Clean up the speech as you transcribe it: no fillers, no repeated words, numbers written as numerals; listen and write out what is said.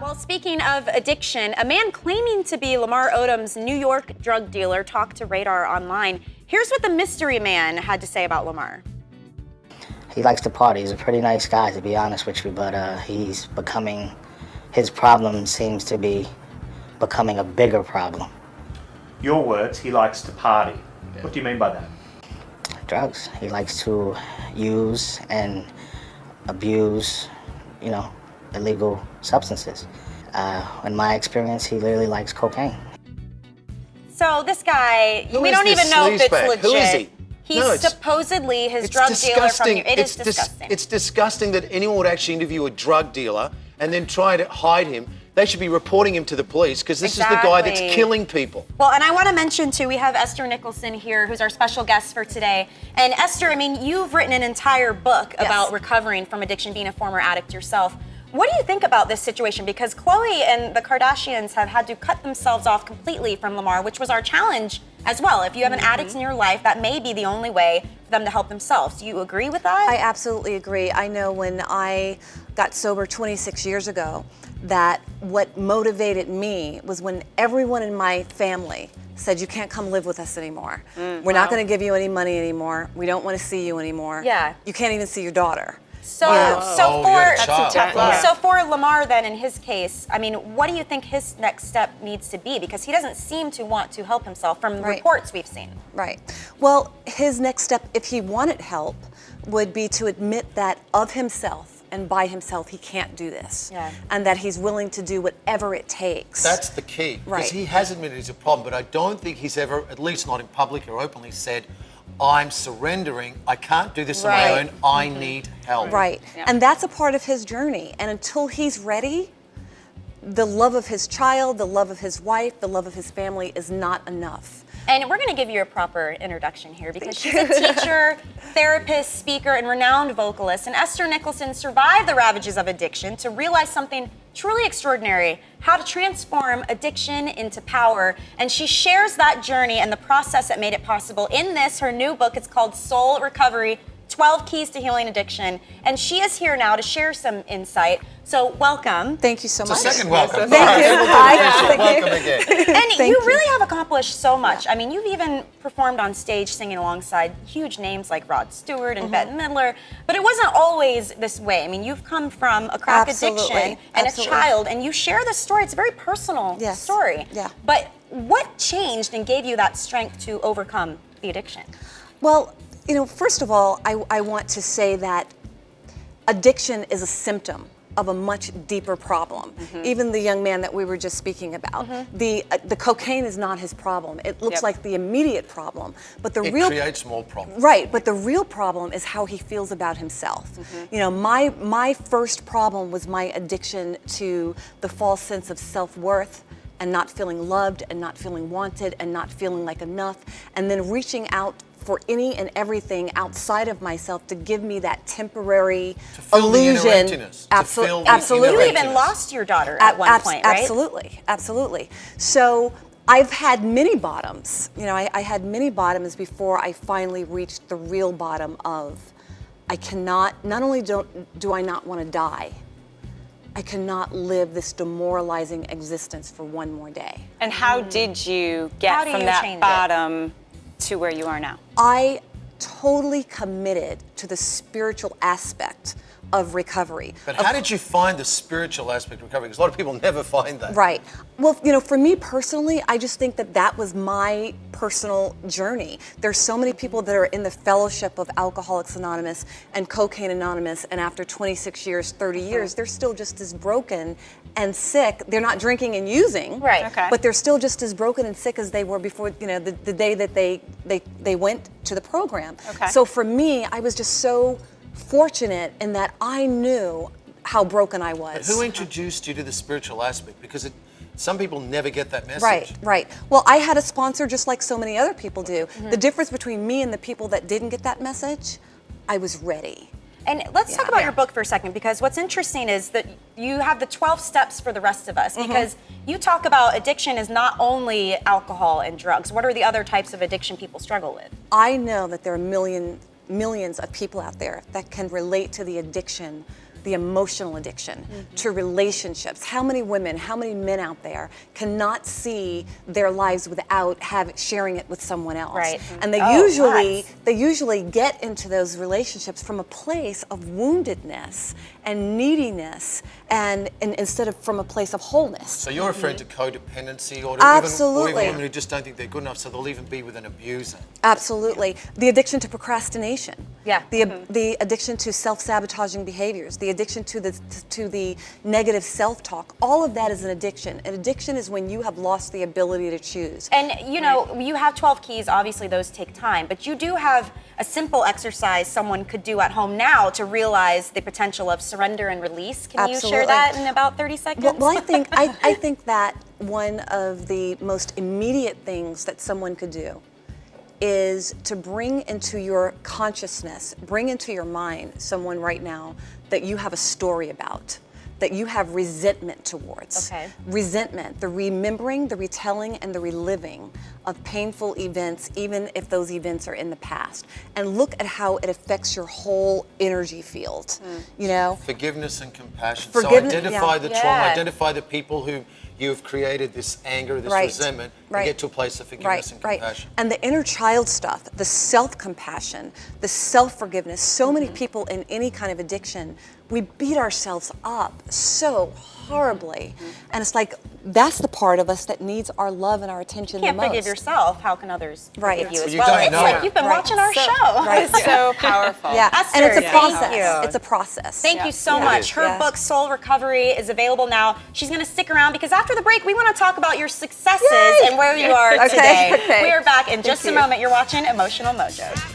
Well, speaking of addiction, a man claiming to be Lamar Odom's New York drug dealer talked to Radar Online. Here's what the mystery man had to say about Lamar. He likes to party. He's a pretty nice guy, to be honest with you, but his problem seems to be becoming a bigger problem. Your words, he likes to party. Yeah. What do you mean by that? Drugs. He likes to use and abuse, illegal substances. In my experience, he literally likes cocaine. So this guy, we don't even know if it's legit. Who is he? He's supposedly his drug dealer from here. It is disgusting. It's disgusting that anyone would actually interview a drug dealer and then try to hide him. They should be reporting him to the police because this is the guy that's killing people. Well, and I want to mention too, we have Ester Nicholson here, who's our special guest for today. And Esther, I mean, you've written an entire book about recovering from addiction, being a former addict yourself. What do you think about this situation? Because Khloe and the Kardashians have had to cut themselves off completely from Lamar, which was our challenge as well. If you have an addict in your life, that may be the only way for them to help themselves. Do you agree with that? I absolutely agree. I know when I got sober 26 years ago, that what motivated me was when everyone in my family said, you can't come live with us anymore. We're not going to give you any money anymore. We don't want to see you anymore. Yeah. You can't even see your daughter. So for Lamar then, in his case, I mean, what do you think his next step needs to be? Because he doesn't seem to want to help himself from the reports we've seen. Right. Well, his next step, if he wanted help, would be to admit that of himself and by himself he can't do this. Yeah. And that he's willing to do whatever it takes. That's the key. Because he has admitted it's a problem, but I don't think he's ever, at least not in public or openly, said, I'm surrendering, I can't do this on my own, I need help. Right, and that's a part of his journey. And until he's ready, the love of his child, the love of his wife, the love of his family is not enough. And we're going to give you a proper introduction here because she's a teacher, therapist, speaker, and renowned vocalist. And Ester Nicholson survived the ravages of addiction to realize something truly extraordinary, how to transform addiction into power. And she shares that journey and the process that made it possible in this, her new book. It's called Soul Recovery, 12 Keys to Healing Addiction. And she is here now to share some insight. So welcome. Thank you so much. It's a second welcome. Thank you. Welcome again. And you really have accomplished so much. I mean, you've even performed on stage singing alongside huge names like Rod Stewart and Bette Midler. But it wasn't always this way. I mean, you've come from a crack addiction and a child, and you share this story. It's a very personal story. Yeah. But what changed and gave you that strength to overcome the addiction? Well, first of all, I want to say that addiction is a symptom of a much deeper problem. Even the young man that we were just speaking about, the cocaine is not his problem. It looks like the immediate problem, but it creates more problems. Right, but the real problem is how he feels about himself. My first problem was my addiction to the false sense of self-worth and not feeling loved and not feeling wanted and not feeling like enough, and then reaching out for any and everything outside of myself to give me that temporary illusion. Absolutely. You even lost your daughter at one point, right? Absolutely. So I've had many bottoms. I had many bottoms before I finally reached the real bottom of I cannot, not only do I not want to die, I cannot live this demoralizing existence for one more day. And how did you get from that bottom to where you are now? I totally committed to the spiritual aspect of recovery. But how did you find the spiritual aspect of recovery? Because a lot of people never find that. Right. Well, for me personally, I just think that was my personal journey. There's so many people that are in the fellowship of Alcoholics Anonymous and Cocaine Anonymous, and after 26 years, 30 years, they're still just as broken and sick. They're not drinking and using, but they're still just as broken and sick as they were before, the day that they went to the program. So for me, I was just so fortunate in that I knew how broken I was. But who introduced you to the spiritual aspect? Because some people never get that message. Right. Well, I had a sponsor just like so many other people do. The difference between me and the people that didn't get that message, I was ready. And let's talk about your book for a second, because what's interesting is that you have the 12 steps for the rest of us, because you talk about addiction is not only alcohol and drugs. What are the other types of addiction people struggle with? I know that there are millions of people out there that can relate to the the emotional addiction to relationships. How many women, how many men out there cannot see their lives without sharing it with someone else? Right. And they usually get into those relationships from a place of woundedness and neediness, and instead of from a place of wholeness. So you're referring to codependency, or Absolutely. even women who just don't think they're good enough, so they'll even be with an abuser. Absolutely. The addiction to procrastination. Yeah. The addiction to self-sabotaging behaviors. The addiction to the negative self-talk. All of that is an addiction. An addiction is when you have lost the ability to choose. And you know, you have 12 keys, obviously those take time, but you do have a simple exercise someone could do at home now to realize the potential of surrender and release. Can you share that in about 30 seconds? Well, I think that one of the most immediate things that someone could do is to bring into your consciousness, bring into your mind someone right now that you have a story about, that you have resentment towards. Okay. Resentment, the remembering, the retelling, and the reliving of painful events, even if those events are in the past. And look at how it affects your whole energy field, you know? Forgiveness and compassion. Forgiveness, so identify the trauma, Yeah. identify the people who you have created this anger, this Right. resentment, Right. and get to a place of forgiveness and Right. compassion. And the inner child stuff, the self-compassion, the self-forgiveness. So many people in any kind of addiction, we beat ourselves up so horribly. And it's like, that's the part of us that needs our love and our attention You can't the most. forgive yourself. How can others Right. forgive you Well, as you well? don't It's know like it. you've been Right. watching our show. Right. So powerful. Yeah, Esther, and it's a thank process. you. It's a process. Thank you so Yeah. much. It is. Her Yeah. book, Soul Recovery, is available now. She's going to stick around because after the break, we want to talk about your successes Yay! and where you are Okay, today. okay. We are back in just a you. moment. You're watching Emotional Mojo.